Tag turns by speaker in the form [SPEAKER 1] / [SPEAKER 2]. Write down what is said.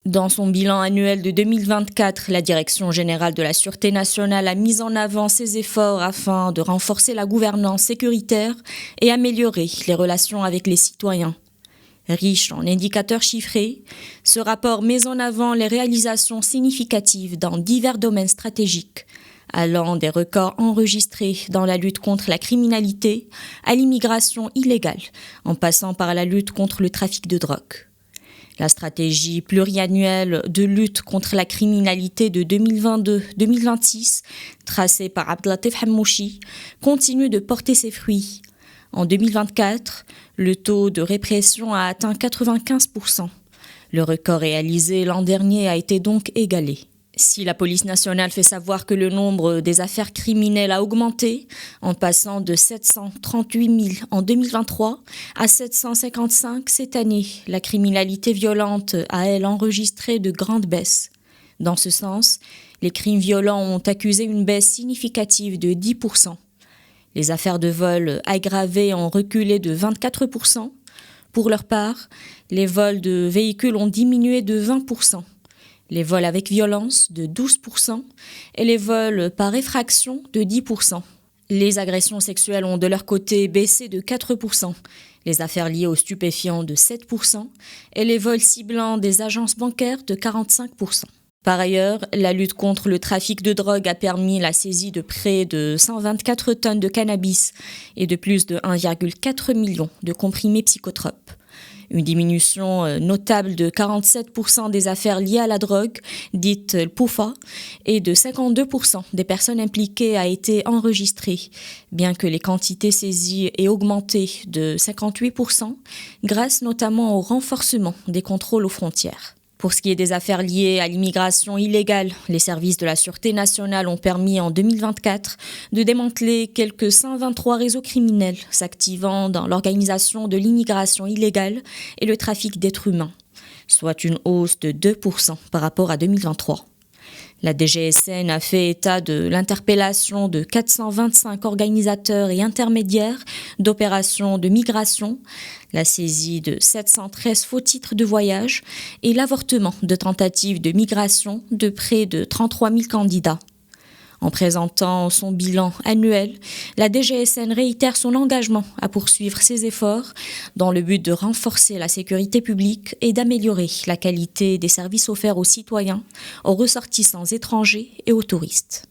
[SPEAKER 1] Dans son bilan annuel de 2024, la Direction générale de la Sûreté nationale a mis en avant ses efforts afin de renforcer la gouvernance sécuritaire et améliorer les relations avec les citoyens. Riche en indicateurs chiffrés, ce rapport met en avant les réalisations significatives dans divers domaines stratégiques, allant des records enregistrés dans la lutte contre la criminalité à l'immigration illégale, en passant par la lutte contre le trafic de drogue. La stratégie pluriannuelle de lutte contre la criminalité de 2022-2026, tracée par Abdelatif Hammouchi, continue de porter ses fruits. En 2024, le taux de répression a atteint 95%. Le record réalisé l'an dernier a été donc égalé. Si la police nationale fait savoir que le nombre des affaires criminelles a augmenté, en passant de 738 000 en 2023 à 755 cette année, la criminalité violente a, elle, enregistré de grandes baisses. Dans ce sens, les crimes violents ont accusé une baisse significative de 10%. Les affaires de vol aggravées ont reculé de 24%. Pour leur part, les vols de véhicules ont diminué de 20%. Les vols avec violence de 12% et les vols par effraction de 10%. Les agressions sexuelles ont de leur côté baissé de 4%, les affaires liées aux stupéfiants de 7% et les vols ciblant des agences bancaires de 45%. Par ailleurs, la lutte contre le trafic de drogue a permis la saisie de près de 124 tonnes de cannabis et de plus de 1,4 million de comprimés psychotropes. Une diminution notable de 47% des affaires liées à la drogue, dites le POUFA, et de 52% des personnes impliquées a été enregistrée, bien que les quantités saisies aient augmenté de 58%, grâce notamment au renforcement des contrôles aux frontières. Pour ce qui est des affaires liées à l'immigration illégale, les services de la Sûreté nationale ont permis en 2024 de démanteler quelques 123 réseaux criminels s'activant dans l'organisation de l'immigration illégale et le trafic d'êtres humains, soit une hausse de 2% par rapport à 2023. La DGSN a fait état de l'interpellation de 425 organisateurs et intermédiaires d'opérations de migration, la saisie de 713 faux titres de voyage et l'avortement de tentatives de migration de près de 33 000 candidats. En présentant son bilan annuel, la DGSN réitère son engagement à poursuivre ses efforts dans le but de renforcer la sécurité publique et d'améliorer la qualité des services offerts aux citoyens, aux ressortissants étrangers et aux touristes.